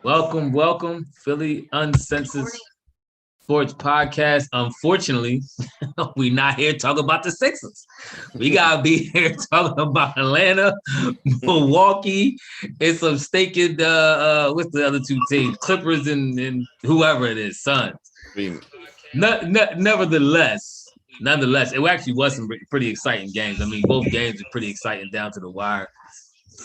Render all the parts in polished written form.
Welcome, Philly Uncensored Sports Podcast. Unfortunately, we not here talking about the Sixers. We gotta be here talking about Atlanta, Milwaukee, and some staking. What's the other two teams? Clippers and whoever it is, Suns. Nonetheless, it actually was some pretty exciting games. I mean, both games are pretty exciting down to the wire.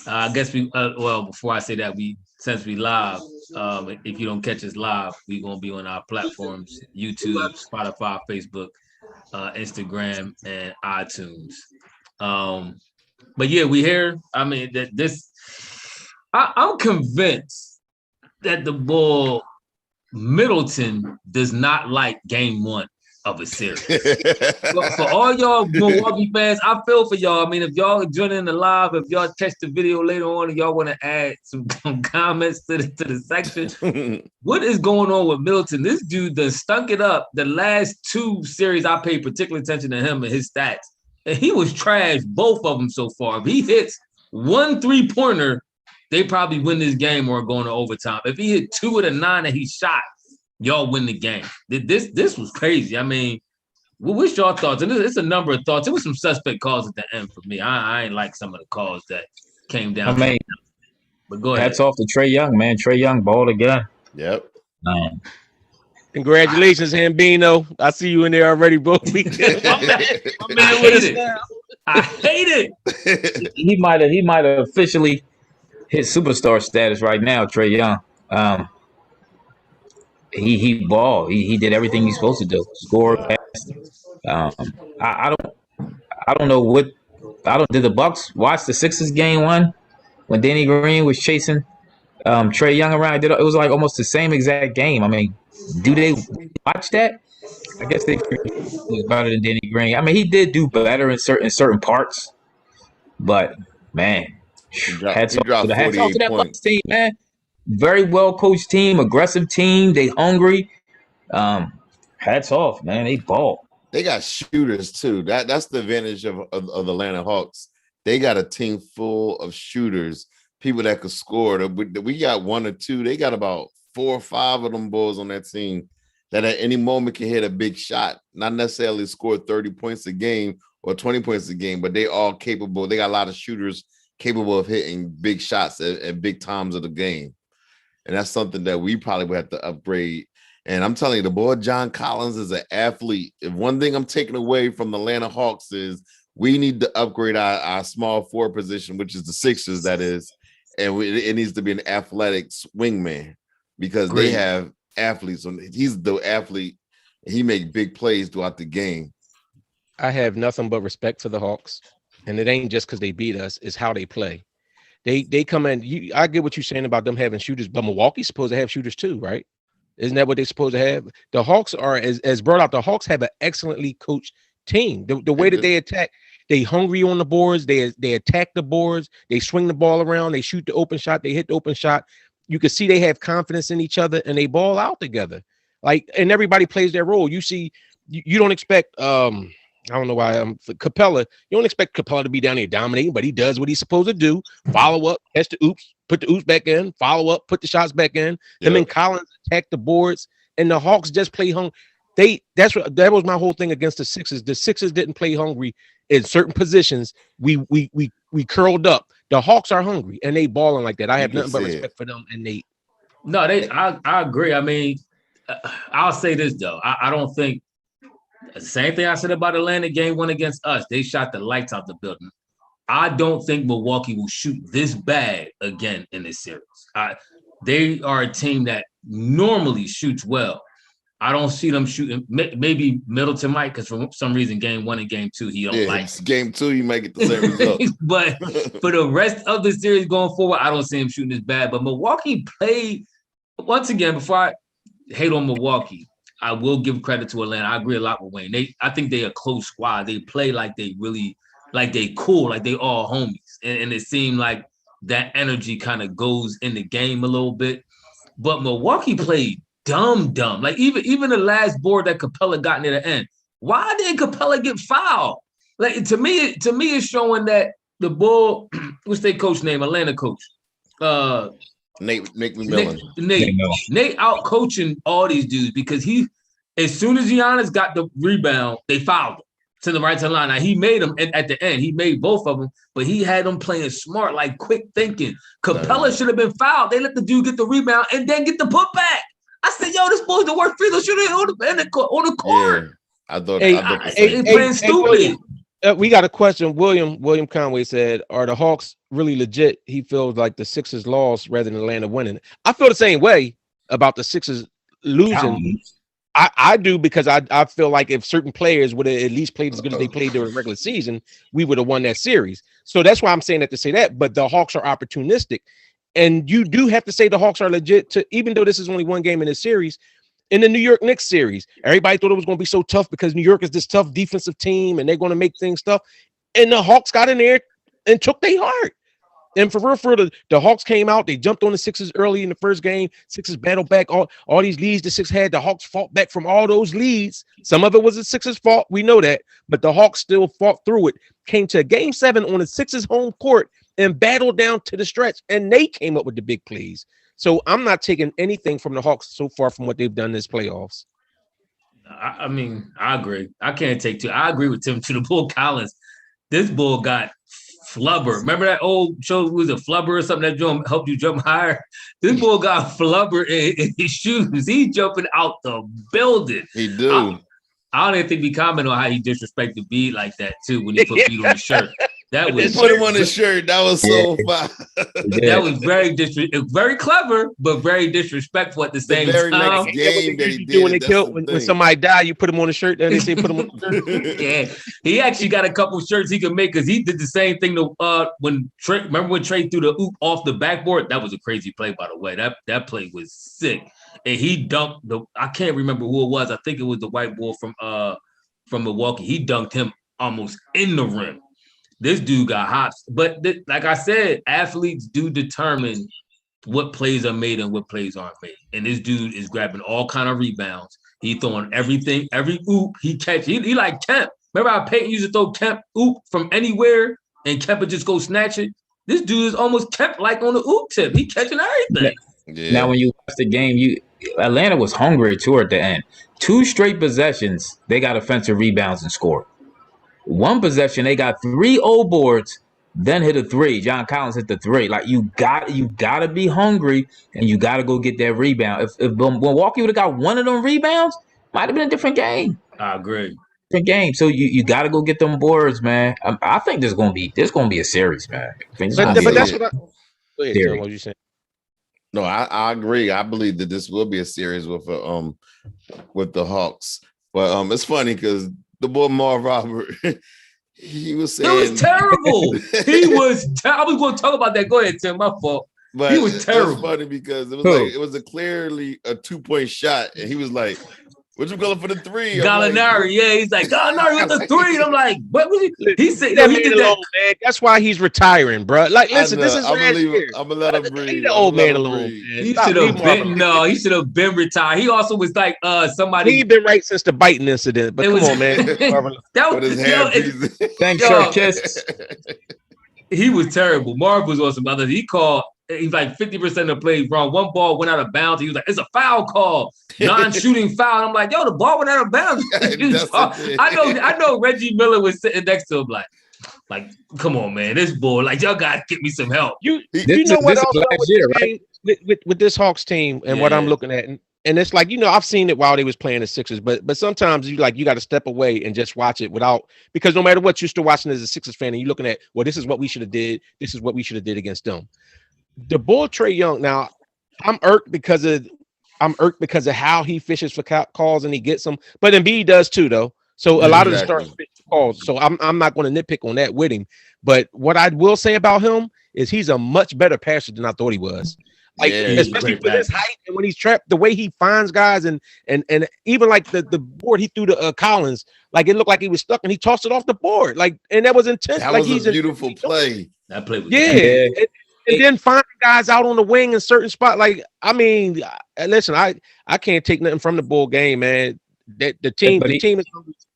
I guess before I say that, since we live, if you don't catch us live, we're going to be on our platforms, YouTube, Spotify, Facebook, Instagram, and iTunes. But yeah, we here. I mean, I'm convinced that the ball Middleton does not like game one of a series. For all y'all Milwaukee fans, I feel for y'all. I mean, if y'all are joining the live, if y'all catch the video later on and y'all want to add some comments to the section, what is going on with Middleton? This dude done stunk it up. The last two series, I paid particular attention to him and his stats. And he was trash, both of them so far. If he hits one three-pointer, they probably win this game or going to overtime. If he hit 2 of the 9 that he shot, y'all win the game. This was crazy. I mean, what's your thoughts? And it's a number of thoughts. It was some suspect calls at the end for me. I ain't like some of the calls that came down. But go ahead. Hats off to Trey Young, man. Trey Young balled again. Yep. Congratulations, Hambino. I see you in there already, bro. My man with it. I hate it. He might have officially hit superstar status right now, Trey Young. He balled. He did everything he's supposed to do. Score, pass. I don't know what. Did the Bucks watch the Sixers game one when Danny Green was chasing Trey Young around? It was like almost the same exact game. I mean, do they watch that? I guess they was better than Danny Green. I mean, he did do better in certain parts, but man, hats off to that Bucks team, man. Very well coached team, aggressive team. They hungry. Hats off, man. They ball. They got shooters too. That's the advantage of the Atlanta Hawks. They got a team full of shooters, people that could score. We got one or two. They got about 4 or 5 of them boys on that team that at any moment can hit a big shot. Not necessarily score 30 points a game or 20 points a game, but they all capable. They got a lot of shooters capable of hitting big shots at big times of the game. And that's something that we probably would have to upgrade. And I'm telling you, the boy John Collins is an athlete. If one thing I'm taking away from the Atlanta Hawks is we need to upgrade our small forward position, which is the Sixers, that is. And it needs to be an athletic wingman because they have athletes. He's the athlete. He make big plays throughout the game. I have nothing but respect for the Hawks. And it ain't just because they beat us. It's how they play. They come in. I get what you're saying about them having shooters, but Milwaukee's supposed to have shooters too, right? Isn't that what they're supposed to have? The Hawks are, as brought out, the Hawks have an excellently coached team. The way that they attack, they hungry on the boards. They attack the boards. They swing the ball around. They shoot the open shot. They hit the open shot. You can see they have confidence in each other and they ball out together. And everybody plays their role. You see, you don't expect I don't know why Capella. You don't expect Capella to be down there dominating, but he does what he's supposed to do. Follow up, catch the oops, put the oops back in, follow up, put the shots back in. Him and Collins attack the boards, and the Hawks just play hungry. That was my whole thing against the Sixers. The Sixers didn't play hungry in certain positions. We curled up. The Hawks are hungry and they balling like that. I have nothing but respect for them. And I agree. I mean, I'll say this though. I don't think. The same thing I said about Atlanta game one against us. They shot the lights out the building. I don't think Milwaukee will shoot this bad again in this series. They are a team that normally shoots well. I don't see them shooting. Maybe Middleton might, because for some reason, game one and game two, he don't like. Game two, you might get the same result. But for the rest of the series going forward, I don't see him shooting this bad. But Milwaukee played, once again, before I hate on Milwaukee, I will give credit to Atlanta. I agree a lot with Wayne. I think they're a close squad. They play like they really, like they cool, like they all homies. And it seemed like that energy kind of goes in the game a little bit. But Milwaukee played dumb. Like even the last board that Capella got near the end. Why did Capella get fouled? Like to me, it's showing that the Bull, what's their coach name? Atlanta coach. Nate McMillan. Nate out coaching all these dudes because as soon as Giannis got the rebound, they fouled him to the right to the line. Now he made them at the end. He made both of them, but he had them playing smart, like quick thinking. Capella should have been fouled. They let the dude get the rebound and then get the putback. I said, "Yo, this boy's the worst free throw shooter on the court." Yeah, I thought playing stupid. We got a question. William Conway said, "Are the Hawks really legit?" He feels like the Sixers lost rather than Atlanta winning. I feel the same way about the Sixers losing. I do because I feel like if certain players would have at least played as good as they played during the regular season, we would have won that series. So that's why I'm saying that to say that. But the Hawks are opportunistic, and you do have to say the Hawks are legit. Even though this is only one game in this series. In the New York Knicks series, everybody thought it was going to be so tough because New York is this tough defensive team and they're going to make things tough. And the Hawks got in there and took their heart. And for real, the Hawks came out. They jumped on the Sixers early in the first game. Sixers battled back all these leads the Sixers had. The Hawks fought back from all those leads. Some of it was the Sixers' fault. We know that. But the Hawks still fought through it. Came to Game 7 on the Sixers' home court and battled down to the stretch. And they came up with the big plays. So I'm not taking anything from the Hawks so far from what they've done this playoffs. I mean, I agree. I can't take two. I agree with Tim to the Bull Collins. This bull got flubber. Remember that old show was a flubber or something that helped you jump higher? This bull got flubber in his shoes. He's jumping out the building. He do. I don't even think we comment on how he disrespected Bede like that too when he put Bede on the shirt. That was put him on his shirt. That was so fun. That was very clever, but very disrespectful at the same time. Next game that he did. When somebody died, you put him on the shirt. Then they say put him on the shirt. Yeah, he actually got a couple shirts he could make because he did the same thing. When Trae, remember when Trae threw the oop off the backboard? That was a crazy play, by the way. That play was sick, and he dunked I can't remember who it was. I think it was the white boy from Milwaukee. He dunked him almost in the rim. This dude got hops. But like I said, athletes do determine what plays are made and what plays aren't made. And this dude is grabbing all kind of rebounds. He throwing everything, every oop he catch. He like Kemp. Remember how Peyton used to throw Kemp oop from anywhere and Kemp would just go snatch it? This dude is almost Kemp like on the oop tip. He catching everything. Yeah. Now, when you watch the game, Atlanta was hungry toward the end. 2 straight possessions, they got offensive rebounds and scored. 1 possession, they got 3 old boards, then hit a 3. John Collins hit the 3. Like you gotta be hungry and you gotta go get that rebound. If Milwaukee would have got 1 of them rebounds, might have been a different game. I agree. Different game. So you gotta go get them boards, man. I think there's gonna be a series, man. But that's what go ahead, Tim, what you saying? No, I agree. I believe that this will be a series with the Hawks. But it's funny because the boy Marv Robert, he was saying it was terrible. I was going to talk about that. Go ahead, Tim. My fault. But he was terrible. It was funny because it was clearly a 2-point shot, and he was like, "What you going for the 3?" Gallinari, yeah, he's like Gallinari with the 3, and I'm like, "What was he?" He said, "He did that." Man. That's why he's retiring, bro. Like, listen, this is I'm gonna let him breathe. Leave the old man alone. Man. He should have been retired. He also was like somebody. He's been right since the biting incident. But come on, man. That was thanks, Sir Kiss. He was terrible. Marv was on some others. He's like 50% of the plays wrong. 1 ball went out of bounds. He was like, "It's a foul call, non-shooting foul." I'm like, "Yo, the ball went out of bounds." I know. Reggie Miller was sitting next to him, like, come on, man, this boy, like, y'all gotta get me some help. You know what else with this Hawks team and what I'm looking at, and it's like, I've seen it while they was playing the Sixers, but sometimes you got to step away and just watch it because no matter what, you're still watching as a Sixers fan and you're looking at, well, this is what we should have did. This is what we should have did against them. The bull Trey Young. Now, I'm irked because of how he fishes for calls and he gets them, but Embiid does too, though. So a lot of the stars fish for calls. So I'm not going to nitpick on that with him. But what I will say about him is he's a much better passer than I thought he was. Like, especially for his height and when he's trapped, the way he finds guys and even like the board he threw to Collins, like it looked like he was stuck and he tossed it off the board. Like, and that was intense. That like was a beautiful play. That play was And then finding guys out on the wing in certain spots. Like, I mean, listen, I can't take nothing from the Bull game, man. The team is,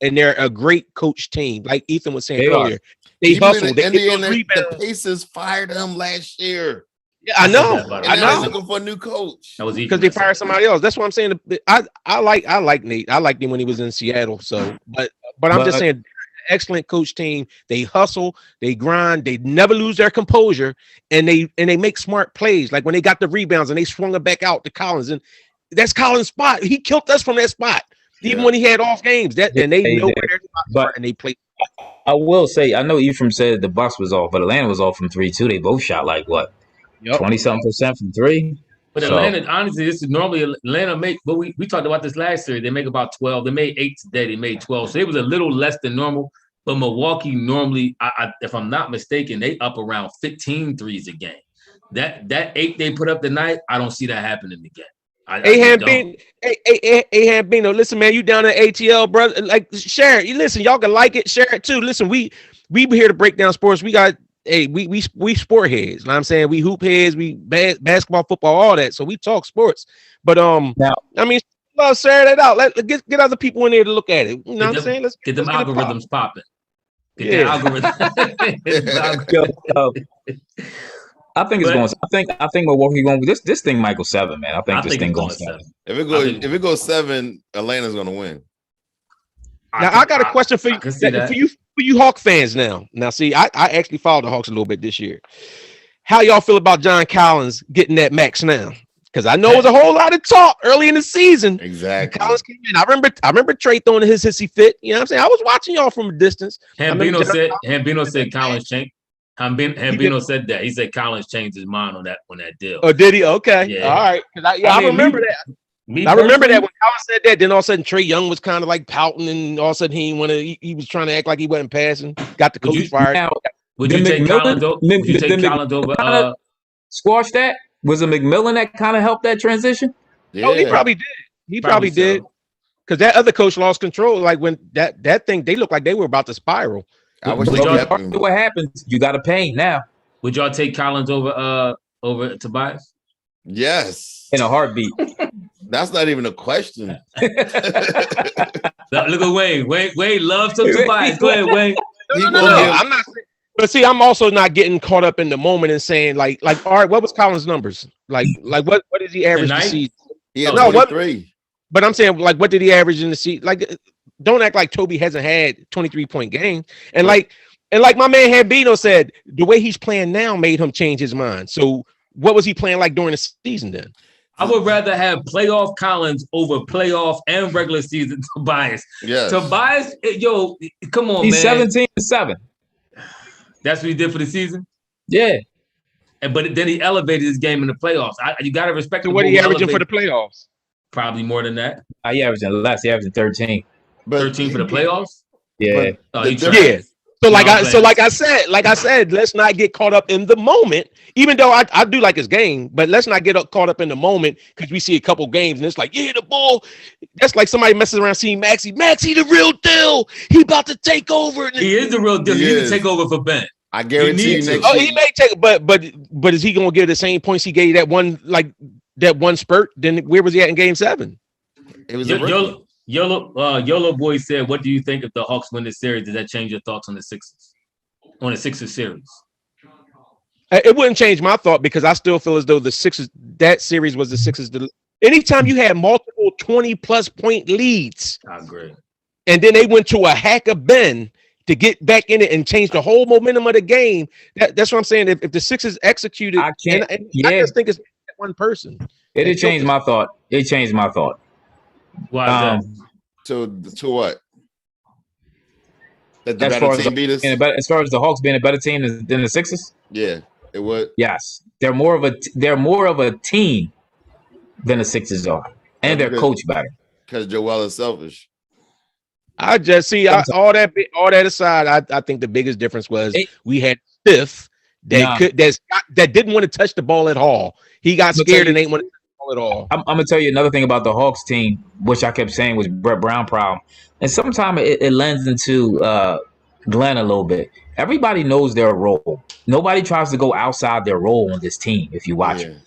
and they're a great coach team. Like Ethan was saying earlier, they hustle. They get those rebounds. The Pacers fired him last year. Yeah, I know. And I now they're know. looking for a new coach. That was Because they fired somebody else. That's what I'm saying. I like Nate. I liked him when he was in Seattle. So, but I'm just saying, excellent coach team. They hustle, they grind, they never lose their composure, and they make smart plays. Like when they got the rebounds and they swung it back out to Collins, and that's Collins' spot. He killed us from that spot, even when he had off games. And they know where their spots are, and they play. I will say, I know Ephraim said the Bucks was off, but Atlanta was off from 3 too. They both shot like what, 20-something% from 3. But Atlanta, honestly, this is normally Atlanta make. But we talked about this last year. They make about 12. They made 8 today. They made 12. So it was a little less than normal. But Milwaukee normally, if I'm not mistaken, they up around 15 threes a game. That 8 they put up tonight, I don't see that happening again. Ahab Bino, listen, man, you down at ATL, brother. Like, share it. You listen, y'all can like it, share it too. Listen, we here to break down sports. We got we sport heads. You know what I'm saying? We hoop heads, we basketball, football, all that. So we talk sports. But now, I mean, let's share that out. Let get other people in there to look at it. You know what I'm saying? Let's get them algorithms popping. I think it's going. I think Milwaukee going. This thing might go 7, man. I think this thing going 7. If it goes 7, Atlanta's going to win. Now I got a question for you. For you Hawk fans now. Now, see, I actually followed the Hawks a little bit this year. How y'all feel about John Collins getting that max now? Because I know it was a whole lot of talk early in the season. Exactly. Collins came in. I remember Trae throwing his hissy fit. You know what I'm saying? I was watching y'all from a distance. Hambino said Collins changed. Hambino said that. He said Collins changed his mind on that deal. Oh, did he? Okay. Yeah. All right. I remember that. I remember that when Collins said that, then all of a sudden Trey Young was kind of like pouting, and all of a sudden he was trying to act like he wasn't passing. Got the coach fired. Would you take Collins over? Squash that? Was it McMillan that kind of helped that transition? Yeah. Oh, he probably did. He probably did. Because that other coach lost control. Like when that thing, they looked like they were about to spiral. I wish what happens? You got to pay now. Would y'all take Collins over Tobias? Yes. In a heartbeat. That's not even a question. Look at Wayne. Wayne loves some Tobias. Go ahead, Wayne. No. I'm not. But see, I'm also not getting caught up in the moment and saying like, all right, what was Collins' numbers? Like what did he average the season? Yeah, 23. But I'm saying, like, what did he average in the season? Like, don't act like Toby hasn't had 23-point game. And like my man Hambino said, the way he's playing now made him change his mind. So what was he playing like during the season then? I would rather have playoff Collins over playoff and regular season Tobias. Yes. Tobias, come on, He's man. 17-7. That's what he did for the season? Yeah. But then he elevated his game in the playoffs. You got to respect. So what are he averaging for the playoffs? Probably more than that. He averaging less. He averaging 13. 13 for the playoffs? Yeah. Yeah. So like I said, let's not get caught up in the moment. Even though I do like his game, but let's not get caught up in the moment because we see a couple games and it's like, yeah, the ball. That's like somebody messes around seeing Maxey. Maxey, the real deal. He about to take over. He is the real deal. He can take over for Ben. I guarantee you. He may take, but is he gonna give the same points he gave that one spurt? Then where was he at in Game 7? It was YOLO Boy said, "What do you think if the Hawks win this series? Does that change your thoughts on the Sixers? On the Sixers series?" It wouldn't change my thought because I still feel as though the Sixers, that series was the Sixers. Anytime you had multiple 20+ point leads, I agree. And then they went to a hack of Ben to get back in it and change the whole momentum of the game. That's what I'm saying. If the Sixers executed, I just think it's one person. It changed my thought. It changed my thought. Why? To what? That the as better team beat us? As far as the Hawks being a better team than the Sixers? Yeah, it would. Yes. They're more of a team than the Sixers are. And they're coached better. Because Joel is selfish. I just see all that aside. I think the biggest difference was we had Steph that didn't want to touch the ball at all. He got scared and ain't want to touch the ball at all. I'm gonna tell you another thing about the Hawks team, which I kept saying was Brett Brown problem, and sometimes it lends into Glenn a little bit. Everybody knows their role. Nobody tries to go outside their role on this team. If you watch it.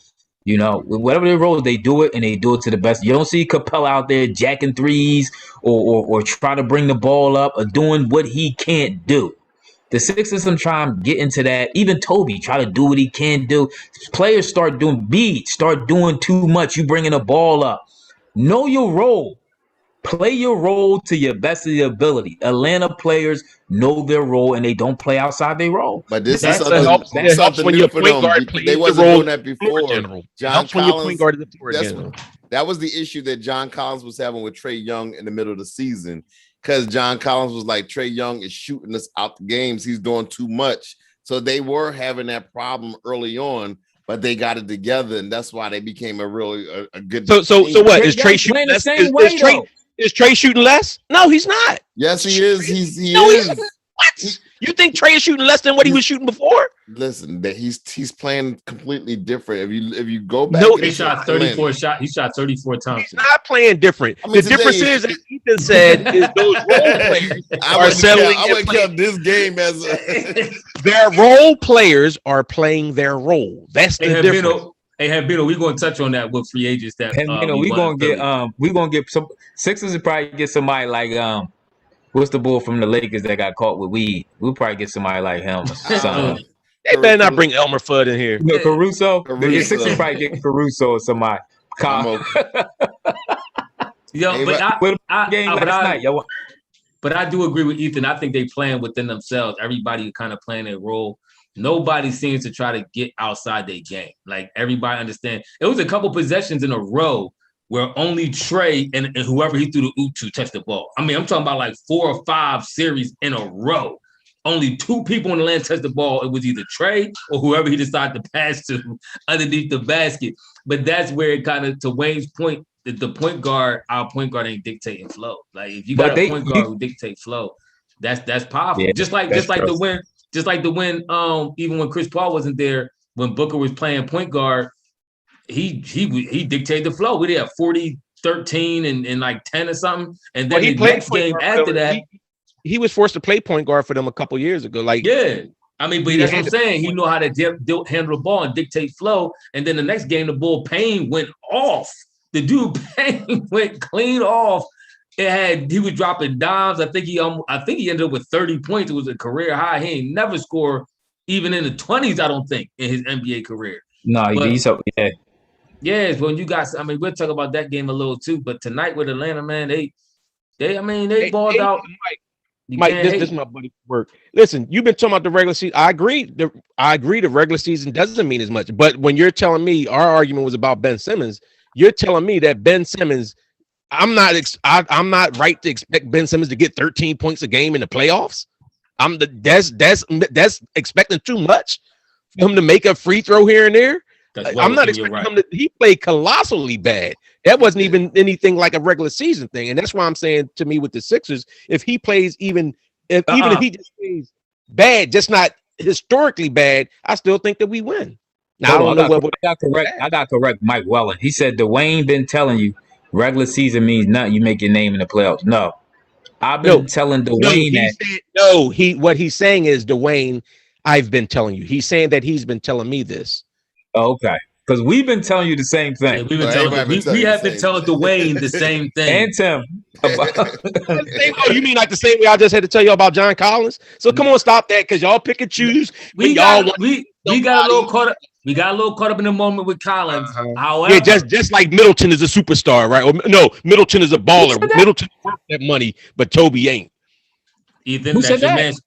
You know, whatever their role, they do it, and they do it to the best. You don't see Capella out there jacking threes or trying to bring the ball up or doing what he can't do. The Sixers some try and get into that. Even Toby try to do what he can do. Players start doing too much. You bringing the ball up. Know your role. Play your role to your best of your ability. Atlanta players know their role and they don't play outside their role. But this is It helps when new your for point them. guard plays They the wasn't role doing that before. general. John Helps when your point Collins. guard is the floor general. That was the issue that John Collins was having with Trey Young in the middle of the season, because John Collins was like, Trey Young is shooting us out the games. He's doing too much. So they were having that problem early on, but they got it together, and that's why they became a good. So what is Trey shooting less? Is Trey shooting less? No, he's not. Yes, he is. He is. What? You think Trey is shooting less than what he was shooting before? Listen, that he's playing completely different. If you go back, he shot 34 shots. He shot 34 times. He's not playing different. The difference is, as Ethan said, is those role players are settling. I would count this game as their role players are playing their role. That's the difference. Hey, Habino, we're going to touch on that with free agents. That we're going to get some Sixers will probably get somebody like what's the bull from the Lakers that got caught with weed? We'll probably get somebody like him or something. They better not bring Elmer Fudd in here. Caruso. The Sixers probably get Caruso or somebody. But I do agree with Ethan. I think they playing within themselves. Everybody kind of playing their role. Nobody seems to try to get outside their game. Like, everybody understand. It was a couple possessions in a row where only Trae and whoever he threw the oop to touched the ball. I mean, I'm talking about like 4 or 5 series in a row. Only 2 people in the land touched the ball. It was either Trae or whoever he decided to pass to underneath the basket. But that's where it kind of, to Wayne's point, the point guard, our point guard ain't dictating flow. Like, if you got a point guard who dictates flow, that's powerful. Yeah, just like the win, even when Chris Paul wasn't there, when Booker was playing point guard, he dictated the flow. We did have 40, 13, and like 10 or something. And then the next game after that, he was forced to play point guard for them a couple years ago. Like, yeah. I mean, but that's what I'm saying. He know how to handle the ball and dictate flow. And then the next game, the Bull Payne went off. The dude Payne went clean off. He was dropping dimes. I think he ended up with 30 points. It was a career high. He ain't never scored even in the 20s, I don't think, in his NBA career. No, he's up. Yeah. Yes, when you guys, I mean, we'll talk about that game a little too. But tonight with Atlanta, man, they balled out. Mike, this is my buddy work. Listen, you've been talking about the regular season. I agree. The regular season doesn't mean as much. But when you're telling me our argument was about Ben Simmons, you're telling me that Ben Simmons, I'm not right to expect Ben Simmons to get 13 points a game in the playoffs. That's expecting too much for him to make a free throw here and there. I'm not expecting him to. He played colossally bad. That wasn't even anything like a regular season thing, and that's why I'm saying, to me, with the Sixers, if he plays even if he just plays bad, just not historically bad, I still think that we win. Now I don't know what I got correct Mike Wellen. He said Dwayne been telling you regular season means nothing. You make your name in the playoffs. No, I've been telling Dwayne that. What he's saying is, Dwayne, I've been telling you. He's saying that he's been telling me this. Oh, okay. Because we've been telling you the same thing. Yeah, we have been telling Dwayne the same thing. And Tim. You mean like the same way I just had to tell you about John Collins? So come on, stop that, because y'all pick and choose. We got a little caught up. We got a little caught up in the moment with Collins. However, yeah, just like Middleton is a superstar, right? Or no, Middleton is a baller. Middleton worth that money, but Toby ain't. Ethan, who said that?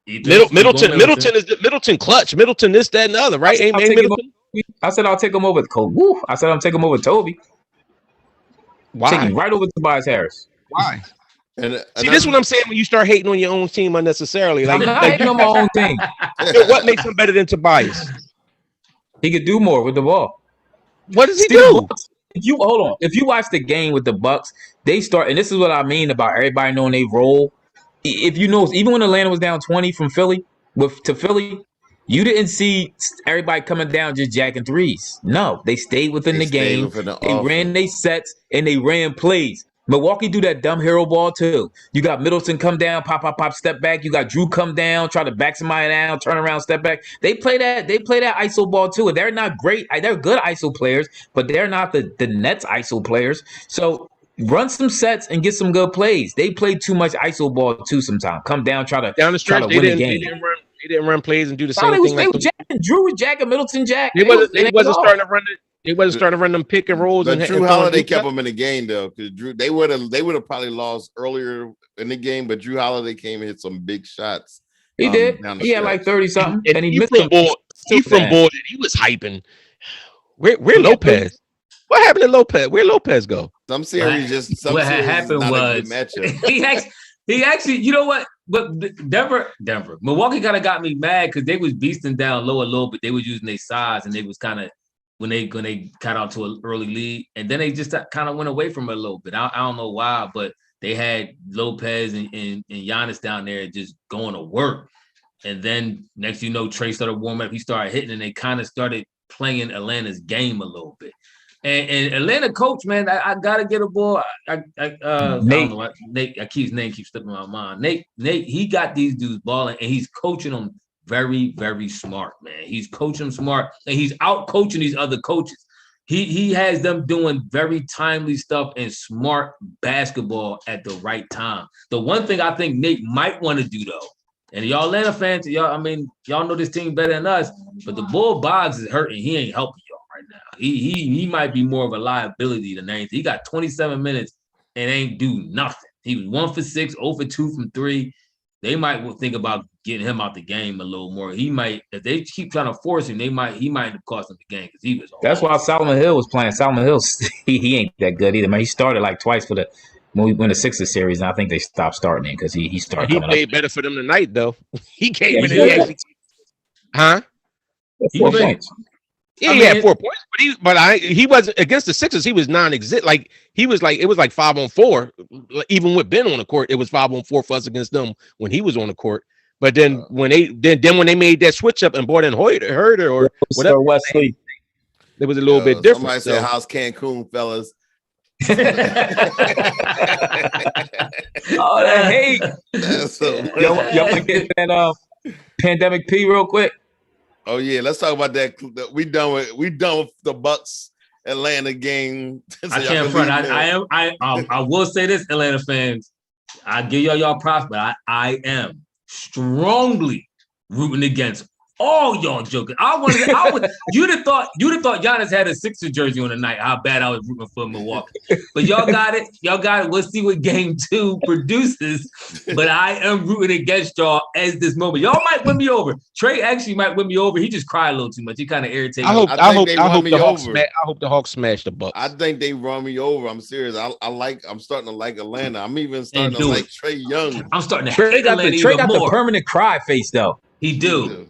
Middleton clutch. Middleton this, that, and the other, right? Ain't Middleton? I said I'll take him over Kobe. I said I'm taking him over Toby. Why? Taking right over Tobias Harris. Why? See, this is what I'm saying when you start hating on your own team unnecessarily. Like, I'm not hating on my own team. What makes him better than Tobias? He could do more with the ball. What does he do? If you watch the game with the Bucks, they start, and this is what I mean about everybody knowing they role. If you know, even when Atlanta was down 20 from Philly to Philly, you didn't see everybody coming down just jacking threes. No, they stayed within the game. They ran their sets and they ran plays. Milwaukee do that dumb hero ball too. You got Middleton come down, pop, step back. You got Drew come down, try to back somebody down, turn around, step back. They play that ISO ball too. And they're not great. They're good ISO players, but they're not the Nets ISO players. So Run some sets and get some good plays. They play too much ISO ball too sometimes. Come down, try the stretch, to win the game. They didn't run plays and do the No, same thing. They was jacking. Drew was jacking. Middleton jack. They wasn't starting to run it. They wasn't starting to run them pick and rolls. But Drew Holiday kept them in the game though, because they would have probably lost earlier in the game. But Drew Holiday came and hit some big shots. He did. He had like 30 something, and he missed them. He from Borden. He was hyping. Where Lopez? What happened to Lopez? Where Lopez go? Some series just what had happened was he actually, you know what? But Denver, Milwaukee kind of got me mad because they was beasting down low a little bit. They was using their size, and they was kind of when they got out to an early lead, and then they just kind of went away from it a little bit. I don't know why, but they had Lopez and Giannis down there just going to work. And then next you know, Trae started warming up. He started hitting, and they kind of started playing Atlanta's game a little bit. And Atlanta coach, man, I gotta get a boy. Nate. I don't know what, Nate. His name keeps slipping my mind. Nate, he got these dudes balling, and he's coaching them very, very smart, man. He's coaching them smart, and he's out coaching these other coaches. He has them doing very timely stuff and smart basketball at the right time. The one thing I think Nate might want to do though, and y'all Atlanta fans, y'all know this team better than us, but the Bull Boggs is hurting. He ain't helping y'all right now. He might be more of a liability than anything. He got 27 minutes and ain't do nothing. He was 1 for 6, 0 for 2 from 3. They might think about getting him out the game a little more. He might, if they keep trying to force him, he might end up costing the game because he was. That's why Solomon Hill was playing. Solomon Hill, he ain't that good either, man. He started like twice when we win the Sixers series, and I think they stopped starting him because he started. He played better for them tonight, though. He came in and actually, huh? 4 points. Yeah, he had 4 points, but he wasn't against the Sixers. He was non-existent. Like it was like 5-on-4. Even with Ben on the court, it was 5-on-4 for us against them when he was on the court. But then when they made that switch up and brought in Herder or whatever, Wesley, it was a little bit different. Somebody said, "How's Cancun, fellas?" Oh, that hate. Y'all want to get that pandemic P real quick? Oh yeah, let's talk about that. We done with the Bucks Atlanta game. So I can't front. I will say this, Atlanta fans. I give y'all props, but I am strongly rooting against all y'all jokers. You'd have thought Giannis had a Sixers jersey on the night. How bad I was rooting for Milwaukee. But y'all got it. We'll see what game 2 produces. But I am rooting against y'all as this moment. Y'all might win me over. Trae actually might win me over. He just cried a little too much. He kind of irritated. I hope the Hawks smash the Bucks. I think they run me over. I'm serious. I'm starting to like Atlanta. I'm even starting to like Trey Young. I'm starting to hate Atlanta even more. Trey got the permanent cry face though. He do.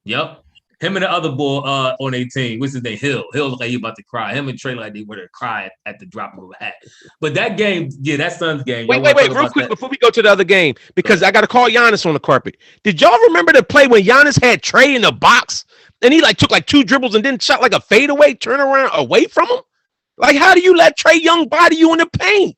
Yep. Him and the other boy on their team, what's his name? Hill look like he about to cry. Him and Trae like they were to cry at the drop of a hat. But that game, that Suns game. Wait, real quick before we go to the other game, because I got to call Giannis on the carpet. Did y'all remember the play when Giannis had Trae in the box and he took 2 dribbles and then shot like a fadeaway turnaround away from him? Like, how do you let Trey Young body you in the paint?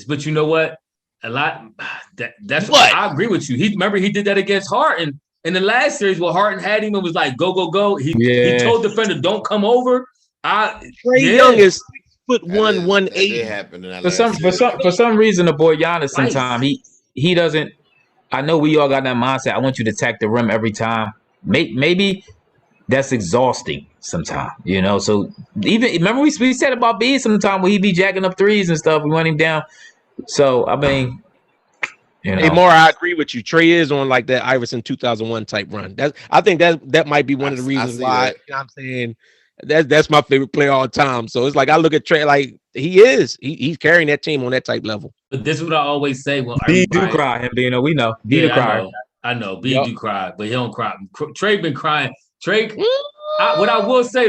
But you know what? That's what I agree with you. He did that against Harden. In the last series, where Harden had him and was like, go, go, go. He told the defender, don't come over. Trey Young is 6'1", 180. For some reason, the boy Giannis sometimes he doesn't. I know we all got that mindset. I want you to attack the rim every time. Maybe that's exhausting sometimes, you know. So even remember we said about B sometime when he be jacking up threes and stuff. We want him down. So I mean. You know. Hey, Maura, I agree with you. Trae is on like that Iverson 2001 type run. I think that might be one of the reasons why. You know what I'm saying that's my favorite player all the time. So it's like I look at Trae like he's carrying that team on that type level. But this is what I always say when B do cry. Him being we know B do cry. I know B do cry, but he don't cry. Trae been crying. Trae. What I will say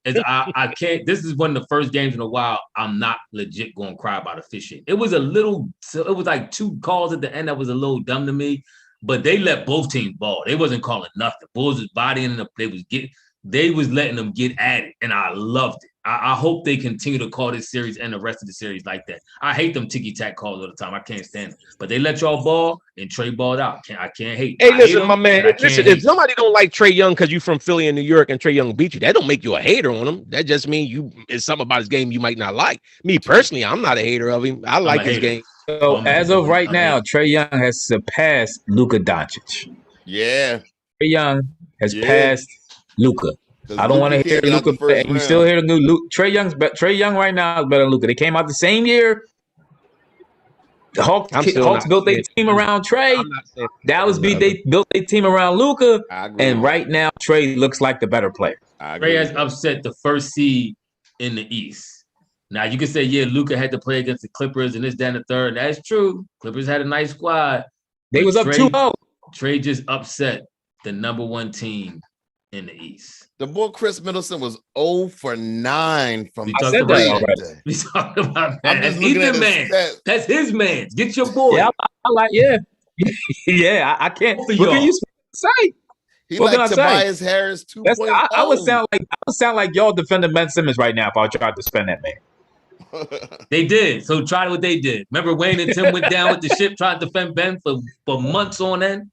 is I can't. This is one of the first games in a while I'm not legit going to cry about officiating. It was like 2 calls at the end that was a little dumb to me, but they let both teams ball. They wasn't calling nothing. Bulls was bodying them. They was letting them get at it, and I loved it. I hope they continue to call this series and the rest of the series like that. I hate them ticky-tack calls all the time. I can't stand it. But they let y'all ball and Trae balled out. I can't hate. Hey, listen, hate my man. Listen, if hate. somebody don't like Trey Young because you from Philly and New York and Trey Young beat you, that don't make you a hater on him. That just means it's something about his game you might not like. Me personally, I'm not a hater of him. I like his game. So as of right now, Trey Young has surpassed Luka Doncic. Yeah. Trey Young has passed Luka. I don't want to hear Luka. You still hear Luka. Trey Young right now is better than Luka. They came out the same year. The Hawks built their team around Trae. Dallas they built their team around Luka. And right now, Trae looks like the better player. Trae has upset the first seed in the East. Now, you can say, yeah, Luka had to play against the Clippers and this, that, and the third. That's true. Clippers had a nice squad. They was up 2-0. Trae just upset the number one team in the East. The boy Chris Middleton was 0 for 9 from we talked about that. That's his man. That's his man. Get your boy. Yeah, I like, yeah, I can't. What can you say? He like Tobias Harris 2.0. I would sound like y'all defending Ben Simmons right now if I tried to spend that man. They did. So try what they did. Remember Wayne and Tim went down with the ship trying to defend Ben for months on end?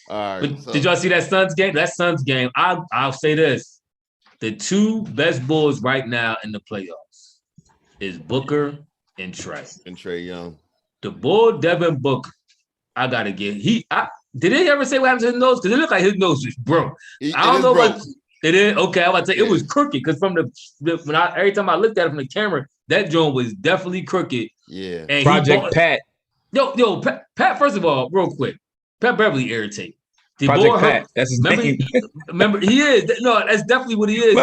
All right. Did y'all see that Suns game? That Suns game, I'll say this. The two best Bulls right now in the playoffs is Booker and Trae. And Trey Young. The Bull, Devin Booker, I got to get. Did they ever say what happened to his nose? Because it looked like his nose was broke. I don't know what it is. Okay, I was about to say it was crooked because from every time I looked at it from the camera, that joint was definitely crooked. Yeah. And Project Pat. Yo, Pat, first of all, real quick, Pat Beverly irritated. Project Pat. That's his name. Remember, he is. No, that's definitely what he is.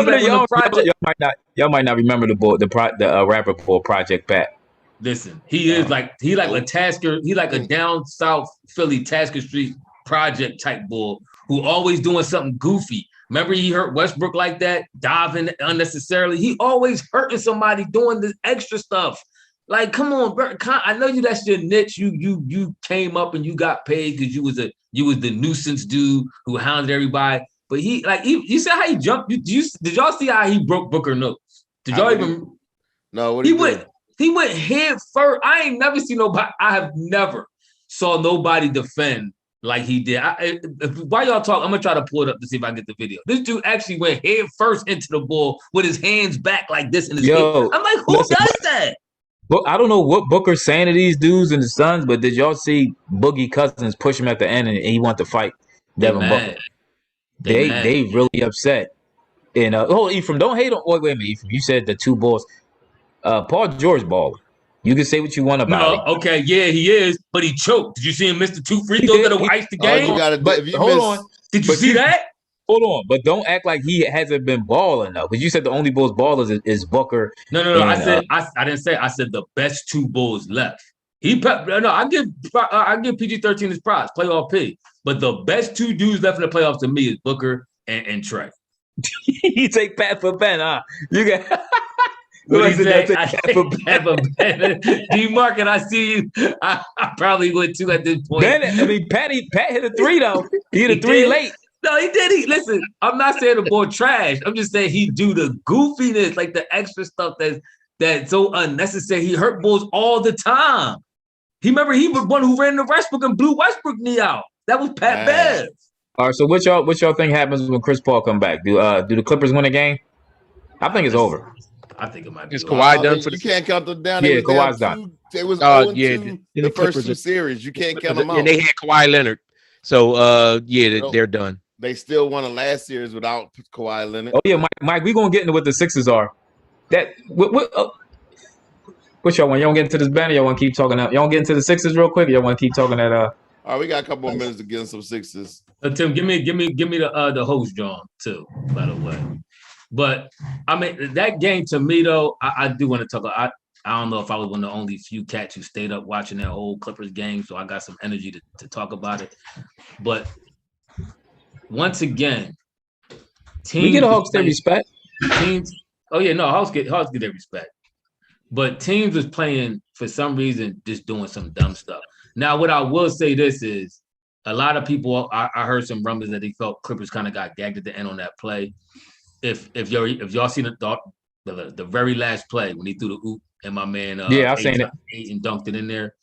Y'all might not remember the rapper called Project Pat. Listen, he like a Tasker. He like a down south Philly Tasker Street project type bull who always doing something goofy. Remember, he hurt Westbrook like that, diving unnecessarily. He always hurting somebody doing this extra stuff. Like, come on, bro. I know that's your niche. You came up and you got paid because you was the nuisance dude who hounded everybody. But you see how he jumped? Did y'all see how he broke Booker's nose? Did y'all even? No, what he went head first. I ain't never seen nobody. I have never saw nobody defend like he did. While y'all talk, I'm gonna try to pull it up to see if I can get the video. This dude actually went head first into the ball with his hands back like this in his head. I'm like, who does that? But I don't know what Booker's saying to these dudes and the Suns, but did y'all see Boogie Cousins push him at the end and he wanted to fight Devin Booker? They really upset. And Ephraim, don't hate on. Wait a minute, Ephraim. You said the two balls. Paul George baller. You can say what you want about it. Okay, yeah, he is, but he choked. Did you see him miss the 2 free throws that iced the game? Hold on. Did you see that? Hold on, but don't act like he hasn't been balling though, because you said the only Bulls ballers is Booker. No. I didn't say. I said the best 2 Bulls left. I give PG-13 his props, playoff P. But the best 2 dudes left in the playoffs to me is Booker and Trae. You take Pat for Ben, huh? You got. What he say? D-Mark, and I see you. I probably would too at this point. Pat hit a 3 though. He hit a 3 late. No, he did. Listen, I'm not saying the boy trash. I'm just saying he do the goofiness, like the extra stuff that's so unnecessary. He hurt Bulls all the time. He was one who ran the Westbrook and blew Westbrook knee out. That was Pat Bev. All right, so what y'all think happens when Chris Paul come back? Do the Clippers win a game? I think it's over. I think it might be. Is Kawhi done for the? You can't count them down. Yeah, Kawhi's done. It was 0-2 the first 2 series. You can't count them out. And they had Kawhi Leonard, so they're done. They still won the last series without Kawhi Leonard. Oh yeah, Mike, we gonna get into what the Sixers are. What y'all want? Y'all want to get into this banner? Y'all want to keep talking? Y'all want to get into the Sixers real quick? Y'all want to keep talking that? All right, we got a couple more minutes to get in some Sixers. Tim, give me the host John too. By the way, but I mean that game to me though, I do want to talk. I don't know if I was one of the only few cats who stayed up watching that old Clippers game, so I got some energy to talk about it. But once again, teams. We get Hawks their respect. Hawks get their respect. But teams was playing for some reason, just doing some dumb stuff. Now, what I will say this is, a lot of people, I heard some rumblings that they felt Clippers kind of got gagged at the end on that play. If y'all seen the very last play when he threw the oop and my man I seen it. Ayton dunked it in there.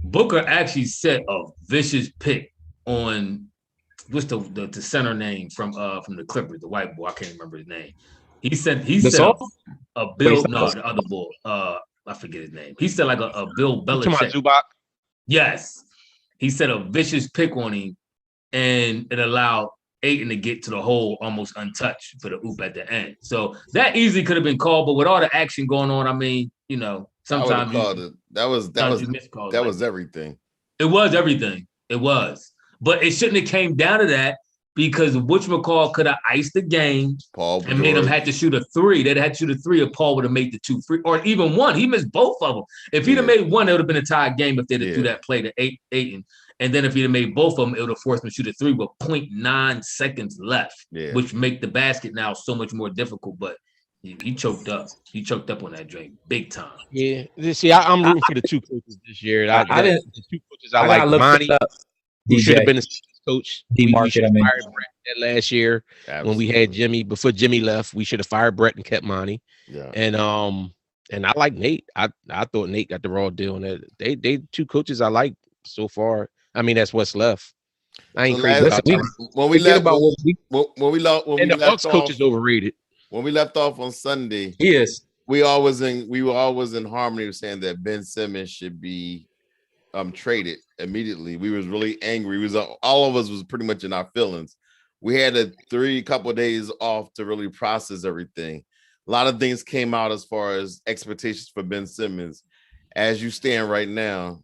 Booker actually set a vicious pick on what's the center name from the Clippers, the white boy. I can't remember his name. He set a Bill. No, the other boy. I forget his name. He said like a Bill Belichick. Zubac? Yes, he set a vicious pick on him, and it allowed Ayton to get to the hole almost untouched for the oop at the end. So that easily could have been called, but with all the action going on, I mean, you know, sometimes that was everything. It was everything. It was, but it shouldn't have came down to that. Because whatchamacall could have iced the game and made him have to shoot a 3. They'd had to shoot a 3 or Paul would have made the 2 free or even 1. He missed both of them. If he'd have made 1, it would have been a tied game if they'd have threw that play to Ayton. And then if he'd have made both of them, it would have forced him to shoot a 3 with 0.9 seconds left, which make the basket now so much more difficult. But he choked up. He choked up on that drink big time. Yeah. See, I'm rooting for the 2 coaches this year. The 2 coaches I like. Monty, who should have been a coach. We should have fired Brett that last year when we had Jimmy. Before Jimmy left, we should have fired Brett and kept Monty. Yeah. And I like Nate. I thought Nate got the raw deal on that. They 2 coaches I like so far. I mean, that's what's left. I ain't crazy about that. When we left coach is overrated. When we left off on Sunday, we were always in harmony with saying that Ben Simmons should be traded immediately. We was really angry. All of us was pretty much in our feelings. We had a couple of days off to really process everything. A lot of things came out as far as expectations for Ben Simmons. As you stand right now,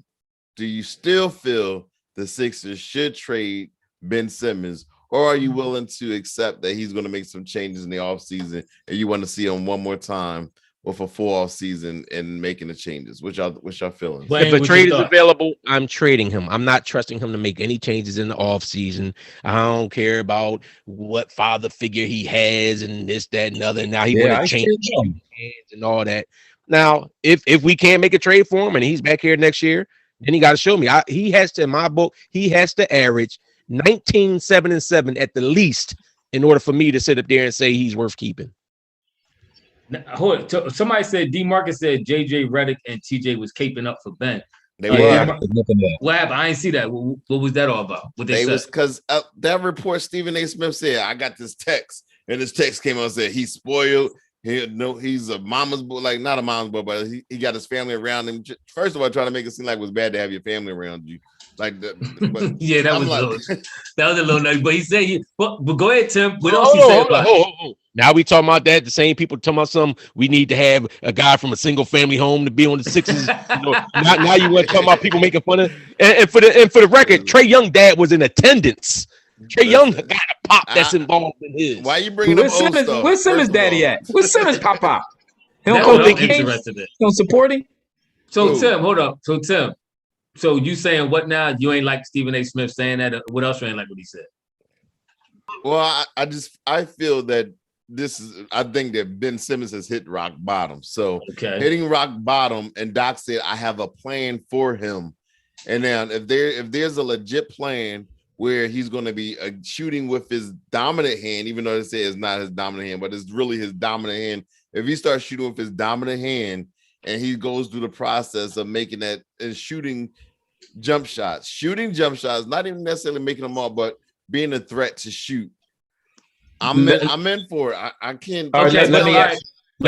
do you still feel the Sixers should trade Ben Simmons, or are you willing to accept that he's going to make some changes in the offseason and you want to see him one more time with a full off season and making the changes? Which y'all feeling? If a trade is available, I'm trading him. I'm not trusting him to make any changes in the off season. I don't care about what father figure he has and this, that, and other. Now he want to change hands and all that. Now, if we can't make a trade for him and he's back here next year, then he got to show me. He has to, in my book, he has to average 19, 7, and 7 at the least in order for me to sit up there and say he's worth keeping. Hold on. Somebody said DeMarcus said JJ Redick and TJ was caping up for Ben. They were. What happened? I didn't see that. What was that all about? What they was because that report Stephen A. Smith said, I got this text, and this text came out and said he's spoiled. He's a mama's boy, like not a mama's boy, but he got his family around him. First of all, trying to make it seem like it was bad to have your family around you. Like that, but yeah, that was a little nutty. But he said, but go ahead, Tim. What else he said about it? Now we talking about that. The same people talking about we need to have a guy from a single family home to be on the Sixers. Now you want to talk about people making fun of. And for the record, Trey Young dad was in attendance. Trey Young got a pop that's involved in his. Why are you bringing up old stuff? Where's Simmons' daddy at? Where's Simmons' pop? He don't support him. So Tim, hold up. So Tim, so you saying what now? You ain't like Stephen A. Smith saying that? What else you ain't like what he said? Well, I feel that I think that Ben Simmons has hit rock bottom. So hitting rock bottom, and Doc said, I have a plan for him. And now if there's a legit plan where he's going to be shooting with his dominant hand, even though they say it's not his dominant hand, but it's really his dominant hand. If he starts shooting with his dominant hand and he goes through the process of making that and shooting jump shots, not even necessarily making them all, but being a threat to shoot, I'm in for it. I can't. Okay, let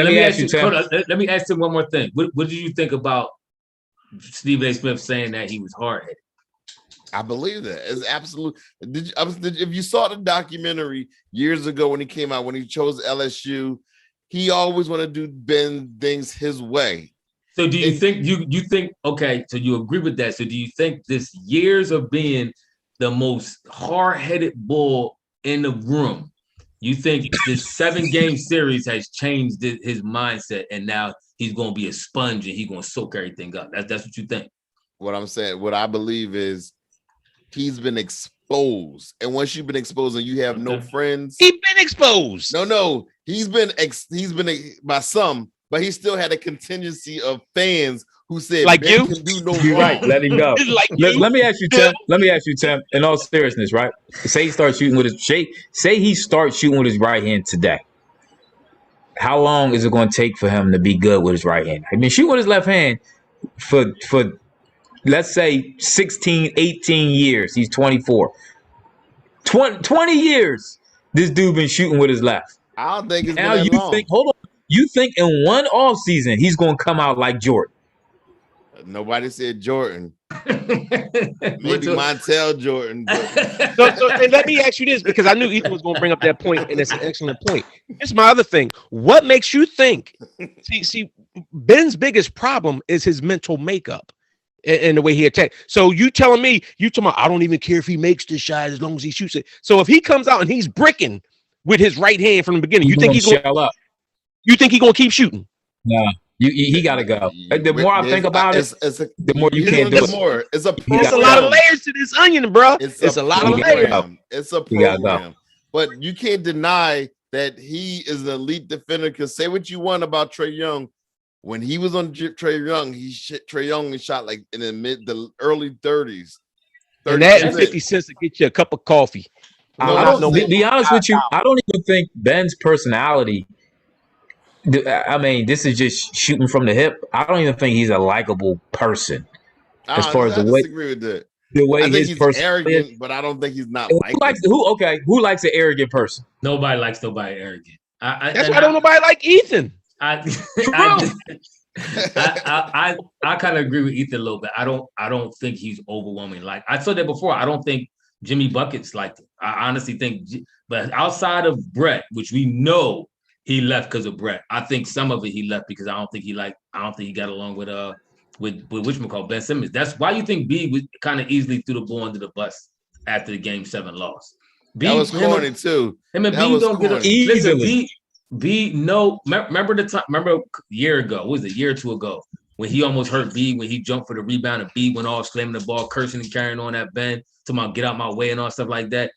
me ask you, Tim. Let me ask him one more thing. What did you think about Stephen A. Smith saying that he was hard-headed? I believe that. It's absolute. If you saw the documentary years ago when he came out, when he chose LSU, he always wanted to do Ben things his way. So do you think you think okay? So you agree with that? So do you think this years of being the most hard-headed bull in the room, you think this 7-game series has changed his mindset, and now he's going to be a sponge and he's going to soak everything up? That's what you think? What I'm saying, what I believe is, he's been exposed, and once you've been exposed and you have no friends, he's been exposed. No, he's been by some, but he still had a contingency of fans who said, like Ben you can do no You're wrong. right. Let him go. Let me ask you, Tim. In all seriousness, right? Say he starts shooting with his right hand today. how long is it going to take for him to be good with his right hand? I mean, shoot with his left hand for let's say 16, 18 years. He's 24. 20 years this dude been shooting with his left. I don't think it's Now been that long. hold on. You think in one off season he's going to come out like Jordan? Nobody said Jordan. Maybe What's up? Montel Jordan. But So and let me ask you this, because I knew Ethan was going to bring up that point, and it's an excellent point. Here's my other thing. What makes you think? See, Ben's biggest problem is his mental makeup and the way he attacks. So you telling me, I don't even care if he makes the shot as long as he shoots it. So if he comes out and he's bricking with his right hand from the beginning, you think he's going to shell up? You think he's going to keep shooting? No. He got to go. The more I think about it, the more you can't do it. It's a program. There's a lot of layers to this onion, bro. It's a lot of layers. It's a program. But you can't deny that he is an elite defender. Because say what you want about Trey Young. When he was on Trey Young, Trey Young shot like in the early 30s. And that 50 cents to get you a cup of coffee. To be honest with you, I don't even think Ben's personality. I mean, this is just shooting from the hip. I don't even think he's a likable person. As far as the way, with that. The way I think his person arrogant, but I don't think he's not likable. Who likes an arrogant person? Nobody likes nobody arrogant. That's why don't nobody like Ethan. I kind of agree with Ethan a little bit. I don't think he's overwhelming. Like I said that before. I don't think Jimmy Buckets liked him. I honestly think, but outside of Brett, which we know he left because of Brett, I think some of it he left because I don't think he got along with whatchamacallit, Ben Simmons. That's why you think B was kind of easily threw the ball under the bus after the Game 7 loss. That was corny too. Him and B don't get easily. B, no, remember a year ago, what was it, a year or two ago, when he almost hurt B, when he jumped for the rebound and B went off slamming the ball, cursing and carrying on that Ben, talking about get out my way and all stuff like that.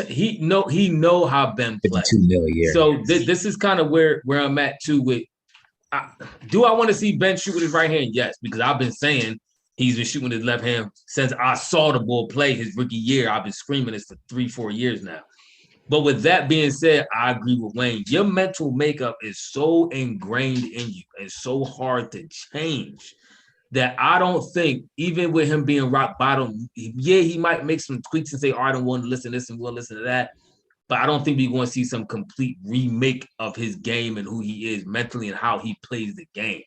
He know how Ben plays. So this is kind of where I'm at too with, do I want to see Ben shoot with his right hand? Yes, because I've been saying he's been shooting with his left hand since I saw the ball play his rookie year. I've been screaming this for 3-4 years now. But with that being said, I agree with Wayne. Your mental makeup is so ingrained in you and so hard to change that I don't think, even with him being rock bottom, yeah, he might make some tweaks and say, I don't want to listen to this and we'll listen to that. But I don't think we're going to see some complete remake of his game and who he is mentally and how he plays the game.